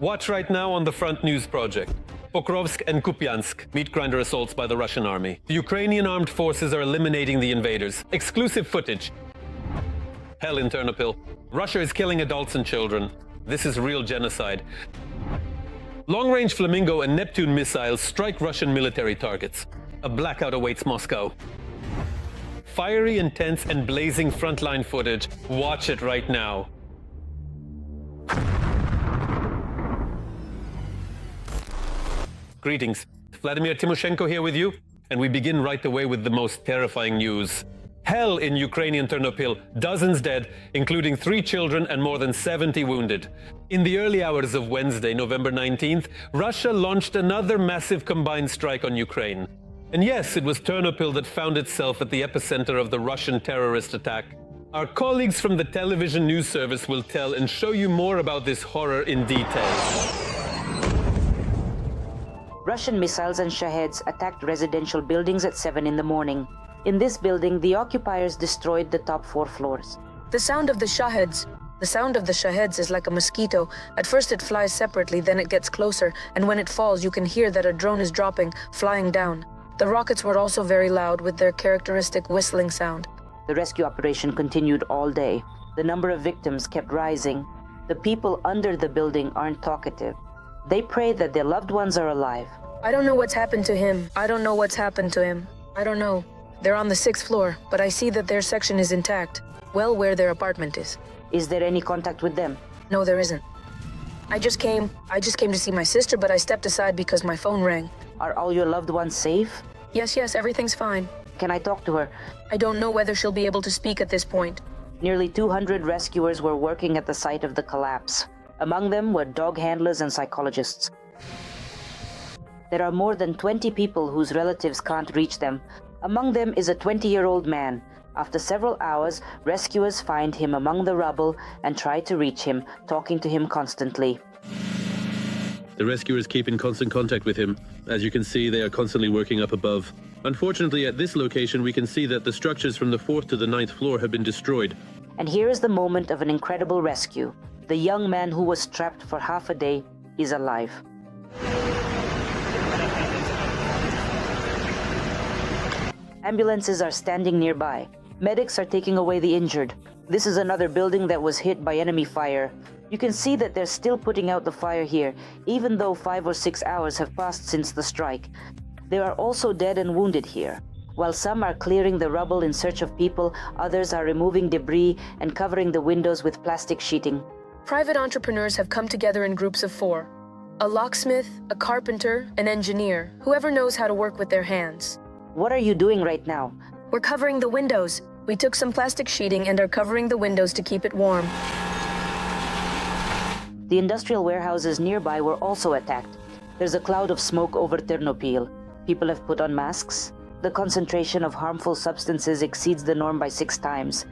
Watch right now on the Front News Project. Pokrovsk and Kupiansk, meat grinder assaults by the Russian army. The Ukrainian armed forces are eliminating the invaders. Exclusive footage. Hell in Ternopil. Russia is killing adults and children. This is real genocide. Long-range Flamingo and Neptune missiles strike Russian military targets. A blackout awaits Moscow. Fiery, intense, and blazing frontline footage. Watch it right now. Greetings. Vladimir Timoshenko here with you, and we begin right away with the most terrifying news. Hell in Ukrainian Ternopil, dozens dead, including 3 children and more than 70 wounded. In the early hours of Wednesday, November 19th, Russia launched another massive combined strike on Ukraine. And yes, it was Ternopil that found itself at the epicenter of the Russian terrorist attack. Our colleagues from the television news service will tell and show you more about this horror in detail. Russian missiles and Shaheds attacked residential buildings at 7 in the morning. In this building, the occupiers destroyed the top 4 floors. The sound of the Shaheds is like a mosquito. At first it flies separately, then it gets closer, and when it falls you can hear that a drone is dropping, flying down. The rockets were also very loud with their characteristic whistling sound. The rescue operation continued all day. The number of victims kept rising. The people under the building aren't talkative. They pray that their loved ones are alive. I don't know what's happened to him. I don't know what's happened to him. I don't know. They're on the 6th floor, but I see that their section is intact. Well, where their apartment is. Is there any contact with them? No, there isn't. I just came to see my sister, but I stepped aside because my phone rang. Are all your loved ones safe? Yes, everything's fine. Can I talk to her? I don't know whether she'll be able to speak at this point. Nearly 200 rescuers were working at the site of the collapse. Among them were dog handlers and psychologists. There are more than 20 people whose relatives can't reach them. Among them is a 20-year-old man. After several hours, rescuers find him among the rubble and try to reach him, talking to him constantly. The rescuers keep in constant contact with him. As you can see, they are constantly working up above. Unfortunately, at this location, we can see that the structures from the 4th to the 9th floor have been destroyed. And here is the moment of an incredible rescue. The young man who was trapped for half a day is alive. Ambulances are standing nearby. Medics are taking away the injured. This is another building that was hit by enemy fire. You can see that they're still putting out the fire here, even though 5 or 6 hours have passed since the strike. There are also dead and wounded here. While some are clearing the rubble in search of people, others are removing debris and covering the windows with plastic sheeting. Private entrepreneurs have come together in groups of 4. A locksmith, a carpenter, an engineer, whoever knows how to work with their hands. What are you doing right now? We're covering the windows. We took some plastic sheeting and are covering the windows to keep it warm. The industrial warehouses nearby were also attacked. There's a cloud of smoke over Ternopil. People have put on masks. The concentration of harmful substances exceeds the norm by 6 times.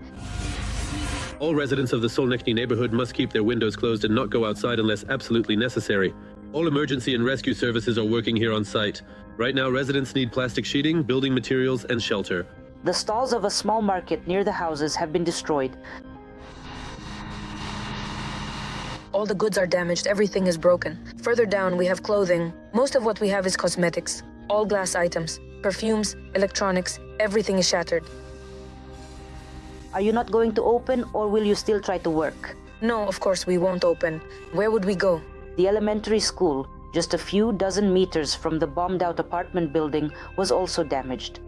All residents of the Solnechny neighborhood must keep their windows closed and not go outside unless absolutely necessary. All emergency and rescue services are working here on site. Right now, residents need plastic sheeting, building materials, and shelter. The stalls of a small market near the houses have been destroyed. All the goods are damaged, everything is broken. Further down, we have clothing. Most of what we have is cosmetics. All glass items, perfumes, electronics, everything is shattered. Are you not going to open, or will you still try to work? No, of course we won't open. Where would we go? The elementary school, just a few dozen meters from the bombed-out apartment building, was also damaged.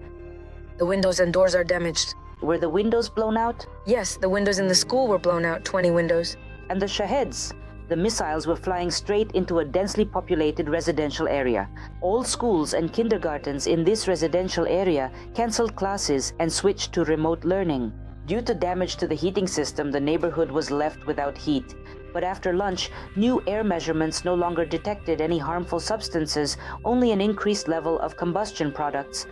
The windows and doors are damaged. Were the windows blown out? Yes, the windows in the school were blown out, 20 windows. And the Shaheds? The missiles were flying straight into a densely populated residential area. All schools and kindergartens in this residential area canceled classes and switched to remote learning. Due to damage to the heating system, the neighborhood was left without heat. But after lunch, new air measurements no longer detected any harmful substances, only an increased level of combustion products.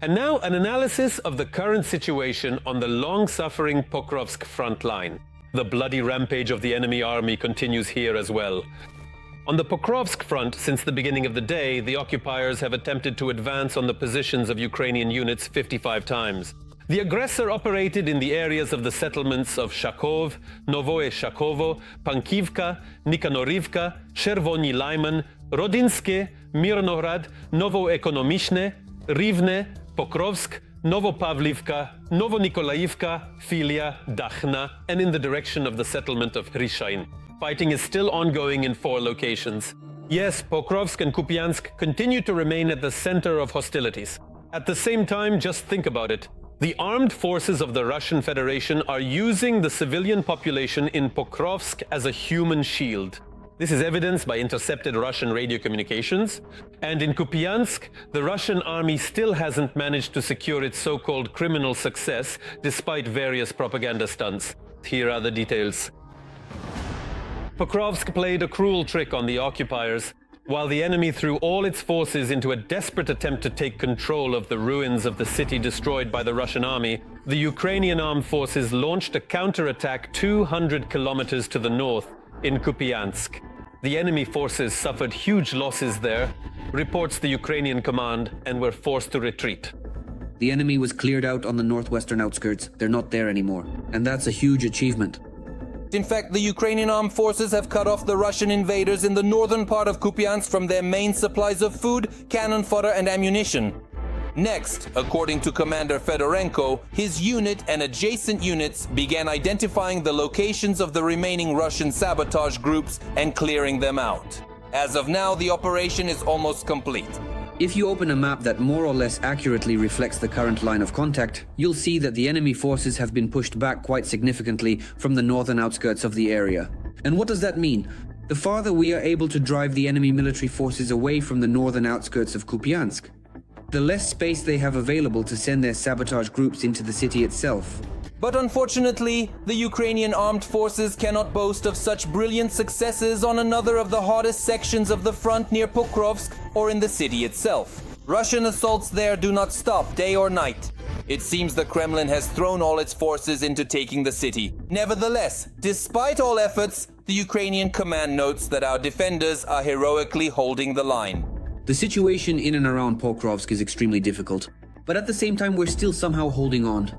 And now an analysis of the current situation on the long-suffering Pokrovsk front line. The bloody rampage of the enemy army continues here as well. On the Pokrovsk front, since the beginning of the day, the occupiers have attempted to advance on the positions of Ukrainian units 55 times. The aggressor operated in the areas of the settlements of Shakov, Novoe Shakovo, Pankivka, Nikanorivka, Chervony Lyman, Rodinske, Mirnohrad, Novoekonomichne, Rivne, Pokrovsk, Novopavlivka, Novonikolaiivka, Filia, Dakhna, and in the direction of the settlement of Hrishain. Fighting is still ongoing in 4 locations. Yes, Pokrovsk and Kupiansk continue to remain at the center of hostilities. At the same time, just think about it. The armed forces of the Russian Federation are using the civilian population in Pokrovsk as a human shield. This is evidenced by intercepted Russian radio communications. And in Kupiansk, the Russian army still hasn't managed to secure its so-called criminal success despite various propaganda stunts. Here are the details. Pokrovsk played a cruel trick on the occupiers. While the enemy threw all its forces into a desperate attempt to take control of the ruins of the city destroyed by the Russian army, the Ukrainian armed forces launched a counterattack 200 kilometers to the north in Kupiansk. The enemy forces suffered huge losses there, reports the Ukrainian command, and were forced to retreat. The enemy was cleared out on the northwestern outskirts. They're not there anymore. And that's a huge achievement. In fact, the Ukrainian armed forces have cut off the Russian invaders in the northern part of Kupiansk from their main supplies of food, cannon fodder, and ammunition. Next, according to Commander Fedorenko, his unit and adjacent units began identifying the locations of the remaining Russian sabotage groups and clearing them out. As of now, the operation is almost complete. If you open a map that more or less accurately reflects the current line of contact, you'll see that the enemy forces have been pushed back quite significantly from the northern outskirts of the area. And what does that mean? The farther we are able to drive the enemy military forces away from the northern outskirts of Kupiansk, the less space they have available to send their sabotage groups into the city itself. But unfortunately, the Ukrainian armed forces cannot boast of such brilliant successes on another of the hottest sections of the front near Pokrovsk or in the city itself. Russian assaults there do not stop day or night. It seems the Kremlin has thrown all its forces into taking the city. Nevertheless, despite all efforts, the Ukrainian command notes that our defenders are heroically holding the line. The situation in and around Pokrovsk is extremely difficult, but at the same time we're still somehow holding on.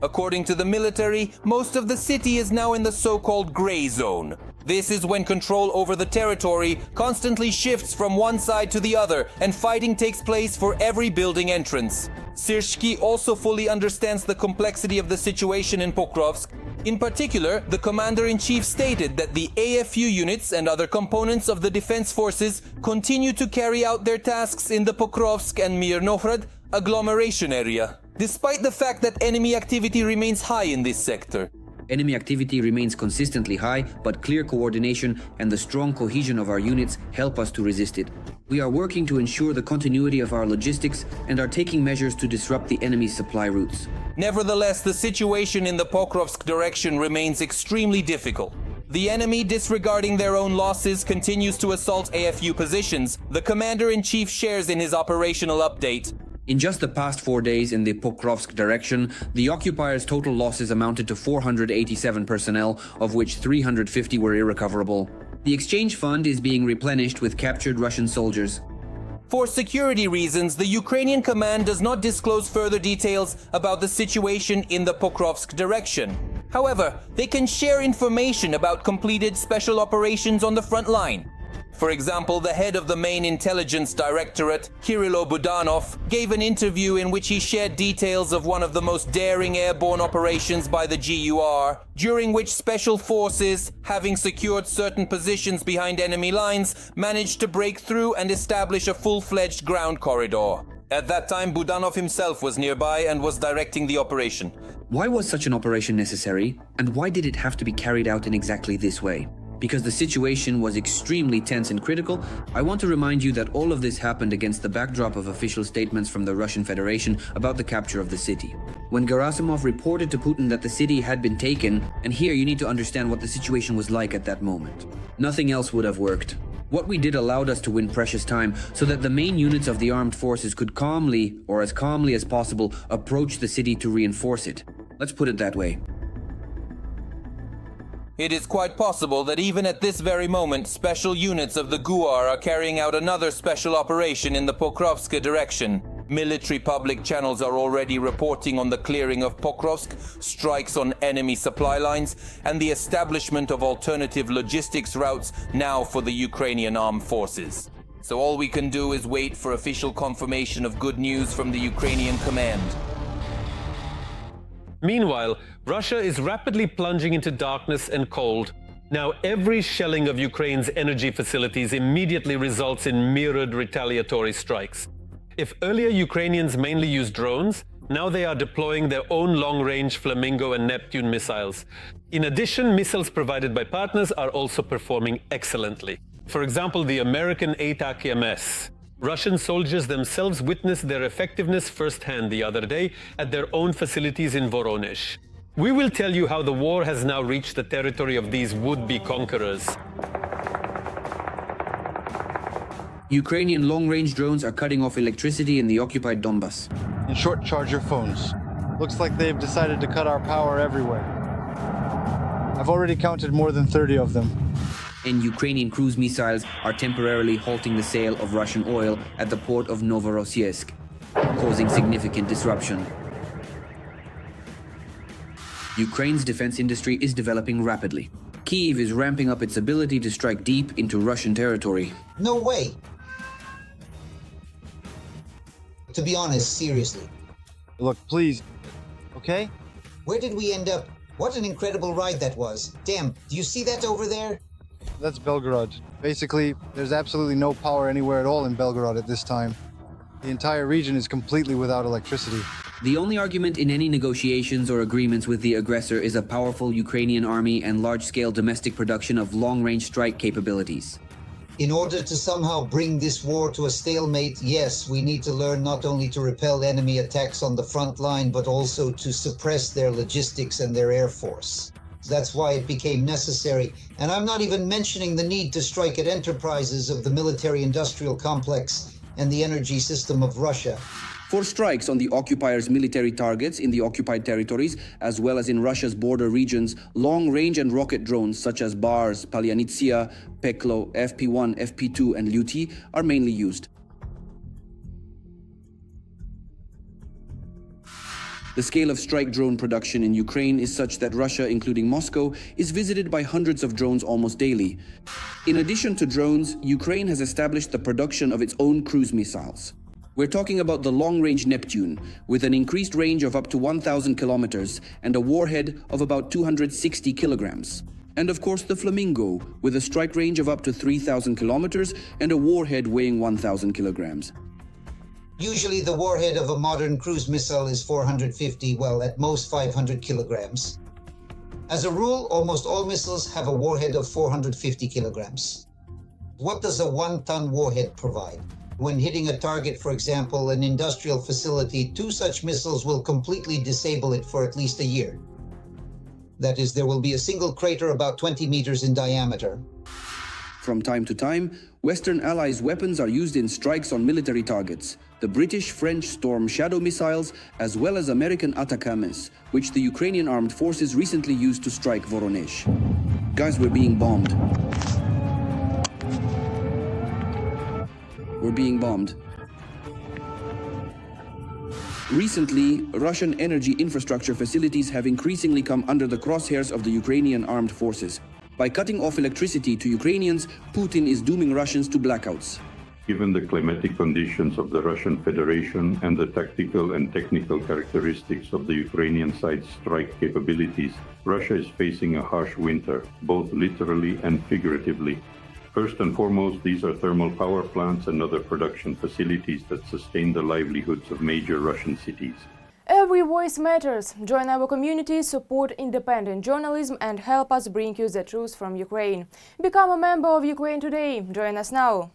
According to the military, most of the city is now in the so-called gray zone. This is when control over the territory constantly shifts from one side to the other and fighting takes place for every building entrance. Sirski also fully understands the complexity of the situation in Pokrovsk. In particular, the commander-in-chief stated that the AFU units and other components of the defense forces continue to carry out their tasks in the Pokrovsk and Mirnohrad agglomeration area, despite the fact that enemy activity remains high in this sector. Enemy activity remains consistently high, but clear coordination and the strong cohesion of our units help us to resist it. We are working to ensure the continuity of our logistics and are taking measures to disrupt the enemy's supply routes. Nevertheless, the situation in the Pokrovsk direction remains extremely difficult. The enemy, disregarding their own losses, continues to assault AFU positions, the commander-in-chief shares in his operational update. In just the past 4 days in the Pokrovsk direction, the occupiers' total losses amounted to 487 personnel, of which 350 were irrecoverable. The exchange fund is being replenished with captured Russian soldiers. For security reasons, the Ukrainian command does not disclose further details about the situation in the Pokrovsk direction. However, they can share information about completed special operations on the front line. For example, the head of the main intelligence directorate, Kirilo Budanov, gave an interview in which he shared details of one of the most daring airborne operations by the GUR, during which special forces, having secured certain positions behind enemy lines, managed to break through and establish a full-fledged ground corridor. At that time, Budanov himself was nearby and was directing the operation. Why was such an operation necessary, and why did it have to be carried out in exactly this way? Because the situation was extremely tense and critical, I want to remind you that all of this happened against the backdrop of official statements from the Russian Federation about the capture of the city. When Gerasimov reported to Putin that the city had been taken, and here you need to understand what the situation was like at that moment. Nothing else would have worked. What we did allowed us to win precious time so that the main units of the armed forces could calmly, or as calmly as possible, approach the city to reinforce it. Let's put it that way. It is quite possible that even at this very moment, special units of the GUR are carrying out another special operation in the Pokrovsk direction. Military public channels are already reporting on the clearing of Pokrovsk, strikes on enemy supply lines, and the establishment of alternative logistics routes now for the Ukrainian armed forces. So all we can do is wait for official confirmation of good news from the Ukrainian command. Meanwhile, Russia is rapidly plunging into darkness and cold. Now, every shelling of Ukraine's energy facilities immediately results in mirrored retaliatory strikes. If earlier Ukrainians mainly used drones, now they are deploying their own long-range Flamingo and Neptune missiles. In addition, missiles provided by partners are also performing excellently. For example, the American ATAK-MS. Russian soldiers themselves witnessed their effectiveness firsthand the other day at their own facilities in Voronezh. We will tell you how the war has now reached the territory of these would-be conquerors. Ukrainian long-range drones are cutting off electricity in the occupied Donbas. And short charger phones. Looks like they've decided to cut our power everywhere. I've already counted more than 30 of them. And Ukrainian cruise missiles are temporarily halting the sale of Russian oil at the port of Novorossiysk, causing significant disruption. Ukraine's defense industry is developing rapidly. Kyiv is ramping up its ability to strike deep into Russian territory. No way! To be honest, seriously. Look, please. Okay? Where did we end up? What an incredible ride that was. Damn, do you see that over there? That's Belgorod. Basically, there's absolutely no power anywhere at all in Belgorod at this time. The entire region is completely without electricity. The only argument in any negotiations or agreements with the aggressor is a powerful Ukrainian army and large-scale domestic production of long-range strike capabilities. In order to somehow bring this war to a stalemate, yes, we need to learn not only to repel enemy attacks on the front line, but also to suppress their logistics and their air force. That's why it became necessary. And I'm not even mentioning the need to strike at enterprises of the military-industrial complex and the energy system of Russia. For strikes on the occupiers' military targets in the occupied territories, as well as in Russia's border regions, long-range and rocket drones such as Bars, Palyanitsia, Peklo, FP-1, FP-2 and Luti are mainly used. The scale of strike drone production in Ukraine is such that Russia, including Moscow, is visited by hundreds of drones almost daily. In addition to drones, Ukraine has established the production of its own cruise missiles. We're talking about the long-range Neptune, with an increased range of up to 1,000 kilometers and a warhead of about 260 kilograms. And of course the Flamingo, with a strike range of up to 3,000 kilometers and a warhead weighing 1,000 kilograms. Usually the warhead of a modern cruise missile is 450, well, at most 500 kilograms. As a rule, almost all missiles have a warhead of 450 kilograms. What does a one-ton warhead provide? When hitting a target, for example, an industrial facility, 2 such missiles will completely disable it for at least a year. That is, there will be a single crater about 20 meters in diameter. From time to time, Western allies' weapons are used in strikes on military targets. The British-French Storm Shadow missiles, as well as American ATAK-MS, which the Ukrainian armed forces recently used to strike Voronezh. Guys, we're being bombed. We're being bombed. Recently, Russian energy infrastructure facilities have increasingly come under the crosshairs of the Ukrainian armed forces. By cutting off electricity to Ukrainians, Putin is dooming Russians to blackouts. Given the climatic conditions of the Russian Federation and the tactical and technical characteristics of the Ukrainian side's strike capabilities, Russia is facing a harsh winter, both literally and figuratively. First and foremost, these are thermal power plants and other production facilities that sustain the livelihoods of major Russian cities. Every voice matters. Join our community, support independent journalism and help us bring you the truth from Ukraine. Become a member of Ukraine Today. Join us now.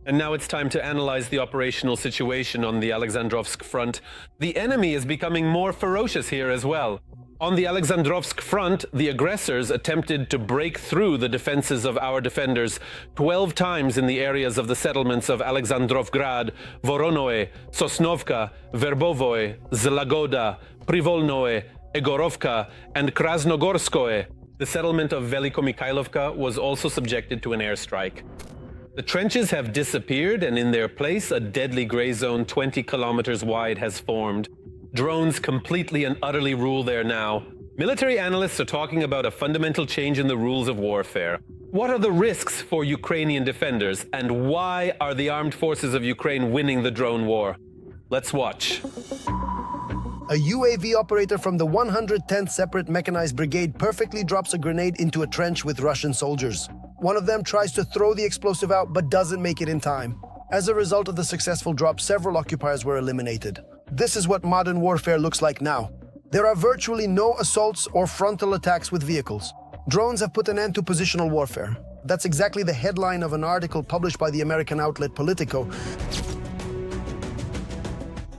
And now it's time to analyze the operational situation on the Alexandrovsk front. The enemy is becoming more ferocious here as well. On the Alexandrovsk front, the aggressors attempted to break through the defenses of our defenders 12 times in the areas of the settlements of Alexandrovgrad, Voronoe, Sosnovka, Verbovoe, Zlagoda, Privolnoe, Egorovka, and Krasnogorskoe. The settlement of Velikomikhailovka was also subjected to an airstrike. The trenches have disappeared, and in their place, a deadly gray zone 20 kilometers wide has formed. Drones completely and utterly rule there now. Military analysts are talking about a fundamental change in the rules of warfare. What are the risks for Ukrainian defenders, and why are the armed forces of Ukraine winning the drone war? Let's watch. A UAV operator from the 110th Separate Mechanized Brigade perfectly drops a grenade into a trench with Russian soldiers. One of them tries to throw the explosive out but doesn't make it in time. As a result of the successful drop, several occupiers were eliminated. This is what modern warfare looks like now. There are virtually no assaults or frontal attacks with vehicles. Drones have put an end to positional warfare. That's exactly the headline of an article published by the American outlet Politico.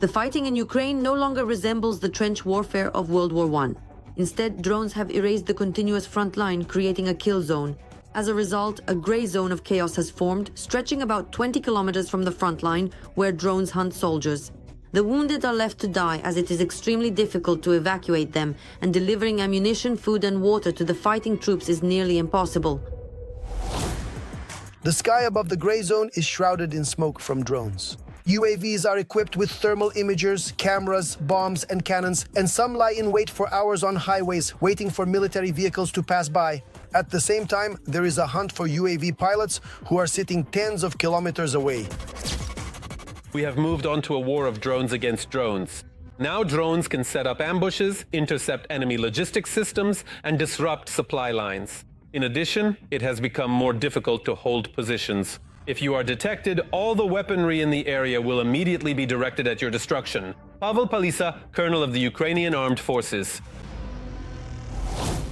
The fighting in Ukraine no longer resembles the trench warfare of World War I. Instead, drones have erased the continuous front line, creating a kill zone. As a result, a gray zone of chaos has formed, stretching about 20 kilometers from the front line, where drones hunt soldiers. The wounded are left to die, as it is extremely difficult to evacuate them, and delivering ammunition, food and water to the fighting troops is nearly impossible. The sky above the gray zone is shrouded in smoke from drones. UAVs are equipped with thermal imagers, cameras, bombs and cannons, and some lie in wait for hours on highways, waiting for military vehicles to pass by. At the same time, there is a hunt for UAV pilots who are sitting tens of kilometers away. We have moved on to a war of drones against drones. Now drones can set up ambushes, intercept enemy logistics systems, and disrupt supply lines. In addition, it has become more difficult to hold positions. If you are detected, all the weaponry in the area will immediately be directed at your destruction. Pavel Palisa, Colonel of the Ukrainian Armed Forces.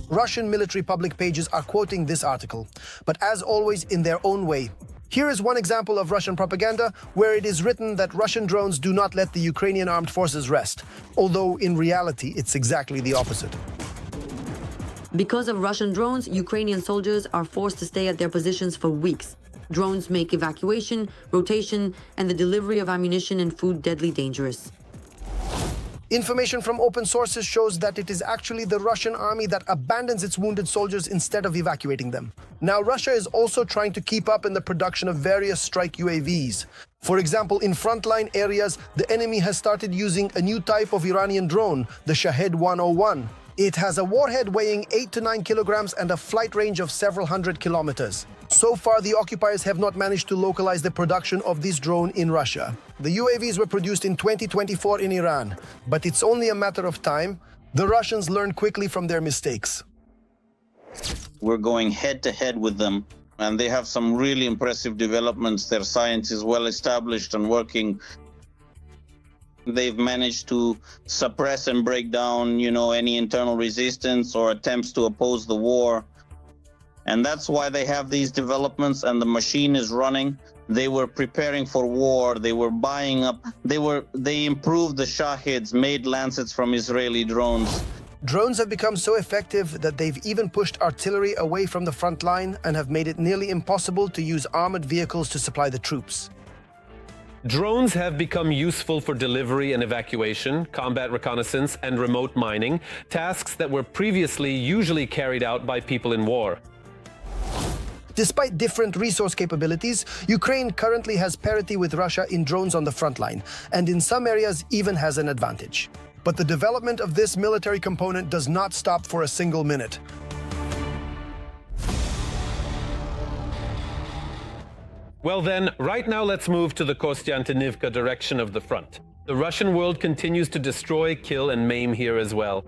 Russian military public pages are quoting this article, but as always in their own way. Here is one example of Russian propaganda where it is written that Russian drones do not let the Ukrainian armed forces rest, although in reality it's exactly the opposite. Because of Russian drones, Ukrainian soldiers are forced to stay at their positions for weeks. Drones make evacuation, rotation, and the delivery of ammunition and food deadly dangerous. Information from open sources shows that it is actually the Russian army that abandons its wounded soldiers instead of evacuating them. Now, Russia is also trying to keep up in the production of various strike UAVs. For example, in frontline areas, the enemy has started using a new type of Iranian drone, the Shahed 101. It has a warhead weighing 8 to 9 kilograms and a flight range of several hundred kilometers. So far, the occupiers have not managed to localize the production of this drone in Russia. The UAVs were produced in 2024 in Iran, but it's only a matter of time. The Russians learn quickly from their mistakes. We're going head to head with them, and they have some really impressive developments. Their science is well established and working. They've managed to suppress and break down, any internal resistance or attempts to oppose the war. And that's why they have these developments, and the machine is running. They were preparing for war. They were buying up. They improved the Shaheds, made Lancets from Israeli drones. Drones have become so effective that they've even pushed artillery away from the front line and have made it nearly impossible to use armored vehicles to supply the troops. Drones have become useful for delivery and evacuation, combat reconnaissance, and remote mining, tasks that were previously usually carried out by people in war. Despite different resource capabilities, Ukraine currently has parity with Russia in drones on the front line, and in some areas even has an advantage. But the development of this military component does not stop for a single minute. Well then, right now let's move to the Kostiantynivka direction of the front. The Russian world continues to destroy, kill, and maim here as well.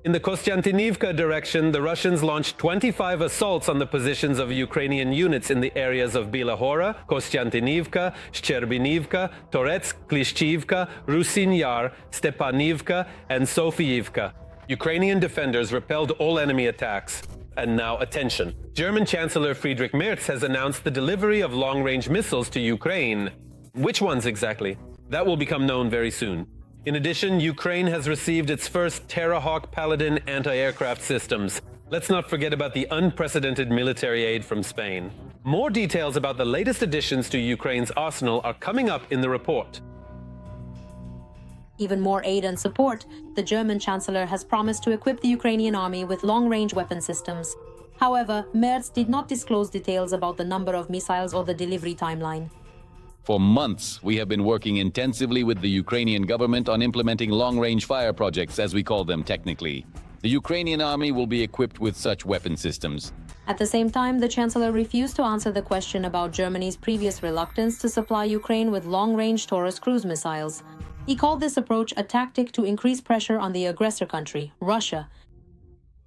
In the Kostiantynivka direction, the Russians launched 25 assaults on the positions of Ukrainian units in the areas of Bila Hora, Kostiantynivka, Shcherbinivka, Toretsk, Klishchivka, Rusin Yar, Stepanivka, and Sofiyivka. Ukrainian defenders repelled all enemy attacks. And now attention. German Chancellor Friedrich Merz has announced the delivery of long-range missiles to Ukraine. Which ones exactly? That will become known very soon. In addition, Ukraine has received its first Terrahawk Paladin anti-aircraft systems. Let's not forget about the unprecedented military aid from Spain. More details about the latest additions to Ukraine's arsenal are coming up in the report. Even more aid and support, the German Chancellor has promised to equip the Ukrainian army with long-range weapon systems. However, Merz did not disclose details about the number of missiles or the delivery timeline. For months, we have been working intensively with the Ukrainian government on implementing long-range fire projects, as we call them technically. The Ukrainian army will be equipped with such weapon systems. At the same time, the Chancellor refused to answer the question about Germany's previous reluctance to supply Ukraine with long-range Taurus cruise missiles. He called this approach a tactic to increase pressure on the aggressor country, Russia.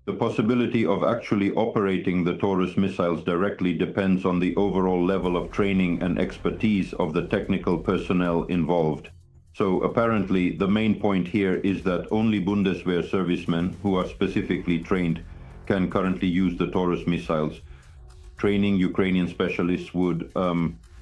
The possibility of actually operating the Taurus missiles directly depends on the overall level of training and expertise of the technical personnel involved. So apparently the main point here is that only Bundeswehr servicemen who are specifically trained can currently use the Taurus missiles. Training Ukrainian specialists would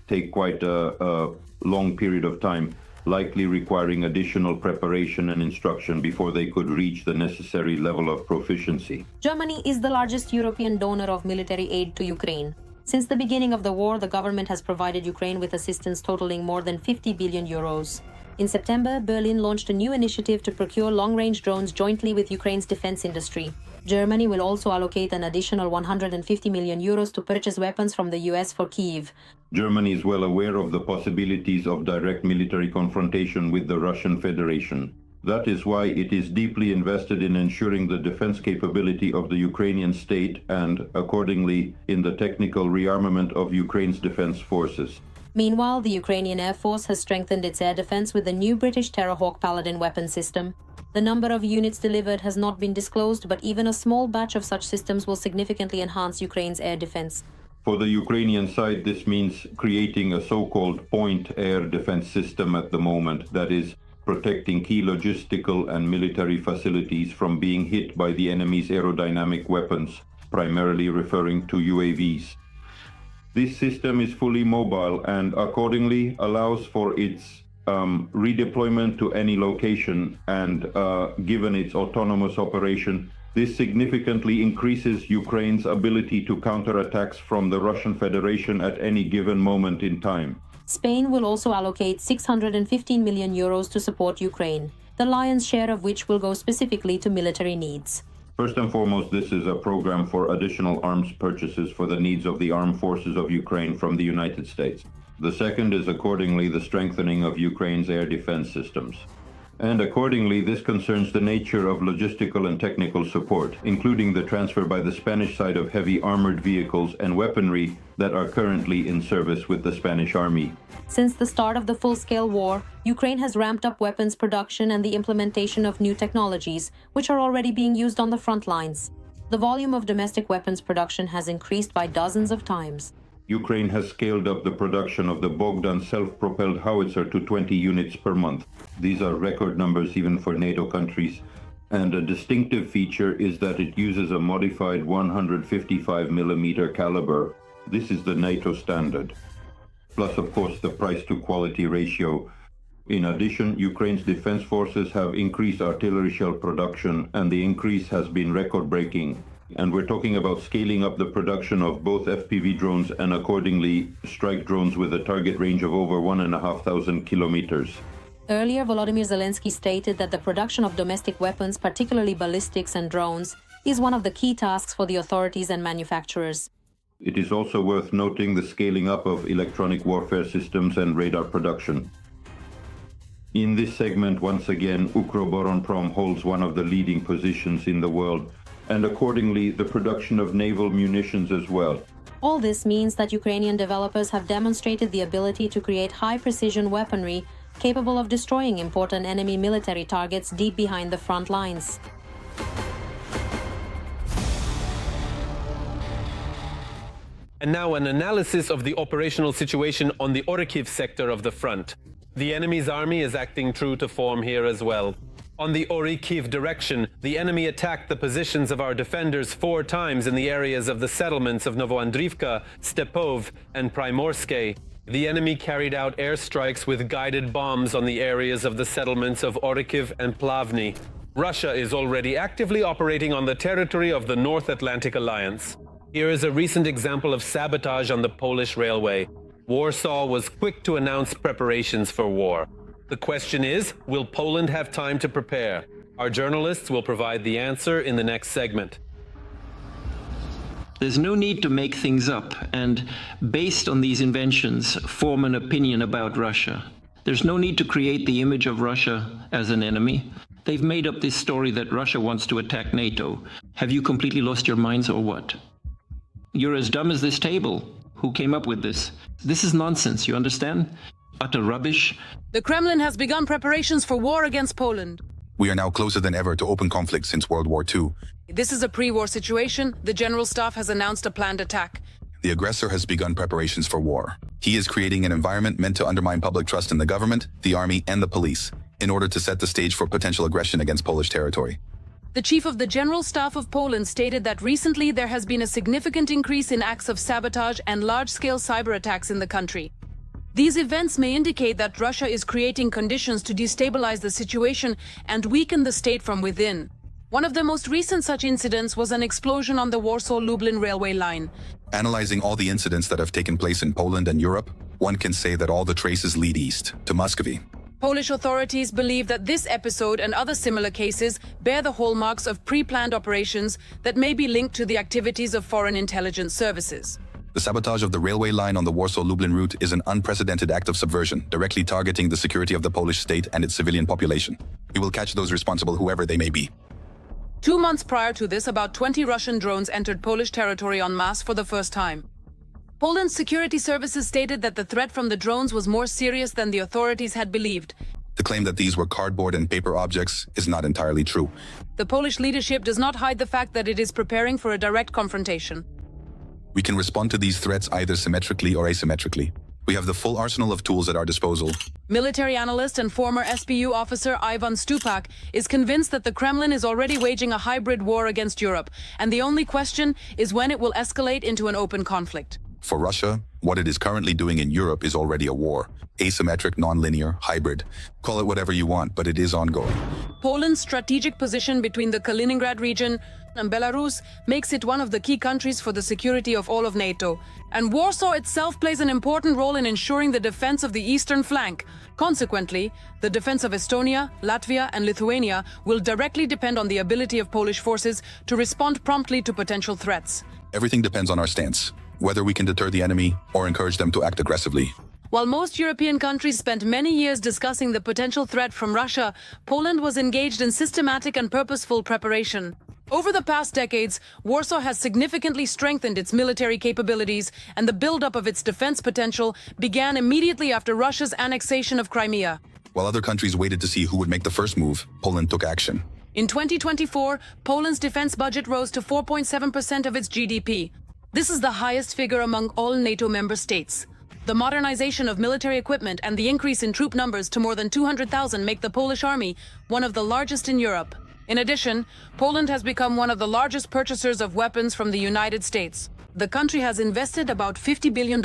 take quite a long period of time, likely requiring additional preparation and instruction before they could reach the necessary level of proficiency. Germany is the largest European donor of military aid to Ukraine. Since the beginning of the war, the government has provided Ukraine with assistance totaling more than 50 billion euros. In September, Berlin launched a new initiative to procure long-range drones jointly with Ukraine's defense industry. Germany will also allocate an additional 150 million euros to purchase weapons from the US for Kyiv. Germany is well aware of the possibilities of direct military confrontation with the Russian Federation. That is why it is deeply invested in ensuring the defense capability of the Ukrainian state and, accordingly, in the technical rearmament of Ukraine's defense forces. Meanwhile, the Ukrainian Air Force has strengthened its air defense with the new British Terrahawk Paladin weapon system. The number of units delivered has not been disclosed, but even a small batch of such systems will significantly enhance Ukraine's air defense. For the Ukrainian side, this means creating a so-called point air defense system at the moment, that is, protecting key logistical and military facilities from being hit by the enemy's aerodynamic weapons, primarily referring to UAVs. This system is fully mobile and accordingly allows for its redeployment to any location, and given its autonomous operation, this significantly increases Ukraine's ability to counter attacks from the Russian Federation at any given moment in time. Spain will also allocate 615 million euros to support Ukraine, the lion's share of which will go specifically to military needs. First and foremost, this is a program for additional arms purchases for the needs of the armed forces of Ukraine from the United States. The second is accordingly the strengthening of Ukraine's air defense systems. And accordingly, this concerns the nature of logistical and technical support, including the transfer by the Spanish side of heavy armored vehicles and weaponry that are currently in service with the Spanish army. Since the start of the full-scale war, Ukraine has ramped up weapons production and the implementation of new technologies, which are already being used on the front lines. The volume of domestic weapons production has increased by dozens of times. Ukraine has scaled up the production of the Bogdan self-propelled howitzer to 20 units per month. These are record numbers even for NATO countries. And a distinctive feature is that it uses a modified 155mm caliber. This is the NATO standard. Plus, of course, the price-to-quality ratio. In addition, Ukraine's defense forces have increased artillery shell production, and the increase has been record-breaking. And we're talking about scaling up the production of both FPV drones and accordingly strike drones with a target range of over 1,500 kilometers. Earlier, Volodymyr Zelensky stated that the production of domestic weapons, particularly ballistics and drones, is one of the key tasks for the authorities and manufacturers. It is also worth noting the scaling up of electronic warfare systems and radar production. In this segment, once again, Ukroboronprom holds one of the leading positions in the world, and accordingly the production of naval munitions as well. All this means that Ukrainian developers have demonstrated the ability to create high-precision weaponry capable of destroying important enemy military targets deep behind the front lines. And now an analysis of the operational situation on the Orikhiv sector of the front. The enemy's army is acting true to form here as well. On the Orikhiv direction, the enemy attacked the positions of our defenders 4 times in the areas of the settlements of Novoandrivka, Stepov, and Primorske. The enemy carried out airstrikes with guided bombs on the areas of the settlements of Orikhiv and Plavny. Russia is already actively operating on the territory of the North Atlantic Alliance. Here is a recent example of sabotage on the Polish railway. Warsaw was quick to announce preparations for war. The question is, will Poland have time to prepare? Our journalists will provide the answer in the next segment. There's no need to make things up and, based on these inventions, form an opinion about Russia. There's no need to create the image of Russia as an enemy. They've made up this story that Russia wants to attack NATO. Have you completely lost your minds or what? You're as dumb as this table. Who came up with this? This is nonsense, you understand? Utter rubbish. The Kremlin has begun preparations for war against Poland. We are now closer than ever to open conflict since World War II. This is a pre-war situation. The General Staff has announced a planned attack. The aggressor has begun preparations for war. He is creating an environment meant to undermine public trust in the government, the army, and the police, in order to set the stage for potential aggression against Polish territory. The Chief of the General Staff of Poland stated that recently there has been a significant increase in acts of sabotage and large-scale cyber attacks in the country. These events may indicate that Russia is creating conditions to destabilize the situation and weaken the state from within. One of the most recent such incidents was an explosion on the Warsaw-Lublin railway line. Analyzing all the incidents that have taken place in Poland and Europe, one can say that all the traces lead east, to Muscovy. Polish authorities believe that this episode and other similar cases bear the hallmarks of pre-planned operations that may be linked to the activities of foreign intelligence services. The sabotage of the railway line on the Warsaw-Lublin route is an unprecedented act of subversion, directly targeting the security of the Polish state and its civilian population. We will catch those responsible, whoever they may be. 2 months prior to this, about 20 Russian drones entered Polish territory en masse for the first time. Poland's security services stated that the threat from the drones was more serious than the authorities had believed. The claim that these were cardboard and paper objects is not entirely true. The Polish leadership does not hide the fact that it is preparing for a direct confrontation. We can respond to these threats either symmetrically or asymmetrically. We have the full arsenal of tools at our disposal. Military analyst and former SBU officer Ivan Stupak is convinced that the Kremlin is already waging a hybrid war against Europe, and the only question is when it will escalate into an open conflict. For Russia, what it is currently doing in Europe is already a war. Asymmetric, non-linear, hybrid. Call it whatever you want, but it is ongoing. Poland's strategic position between the Kaliningrad region and Belarus makes it one of the key countries for the security of all of NATO. And Warsaw itself plays an important role in ensuring the defense of the eastern flank. Consequently, the defense of Estonia, Latvia, and Lithuania will directly depend on the ability of Polish forces to respond promptly to potential threats. Everything depends on our stance, whether we can deter the enemy or encourage them to act aggressively. While most European countries spent many years discussing the potential threat from Russia, Poland was engaged in systematic and purposeful preparation. Over the past decades, Warsaw has significantly strengthened its military capabilities, and the buildup of its defense potential began immediately after Russia's annexation of Crimea. While other countries waited to see who would make the first move, Poland took action. In 2024, Poland's defense budget rose to 4.7% of its GDP. This is the highest figure among all NATO member states. The modernization of military equipment and the increase in troop numbers to more than 200,000 make the Polish army one of the largest in Europe. In addition, Poland has become one of the largest purchasers of weapons from the United States. The country has invested about $50 billion.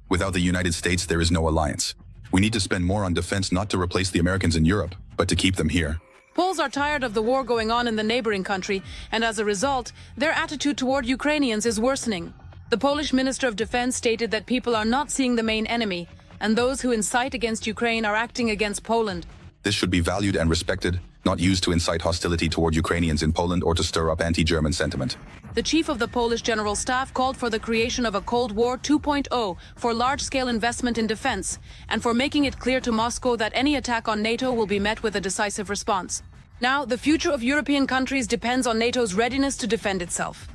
Without the United States, there is no alliance. We need to spend more on defense not to replace the Americans in Europe, but to keep them here. Poles are tired of the war going on in the neighboring country, and as a result, their attitude toward Ukrainians is worsening. The Polish Minister of Defense stated that people are not seeing the main enemy, and those who incite against Ukraine are acting against Poland. This should be valued and respected, not used to incite hostility toward Ukrainians in Poland or to stir up anti-German sentiment. The chief of the Polish General Staff called for the creation of a Cold War 2.0 for large-scale investment in defense, and for making it clear to Moscow that any attack on NATO will be met with a decisive response. Now, the future of European countries depends on NATO's readiness to defend itself.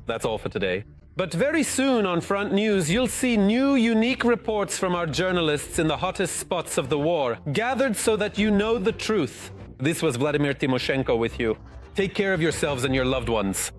That's all for today. But very soon on Front News, you'll see new, unique reports from our journalists in the hottest spots of the war, gathered so that you know the truth. This was Vladimir Timoshenko with you. Take care of yourselves and your loved ones.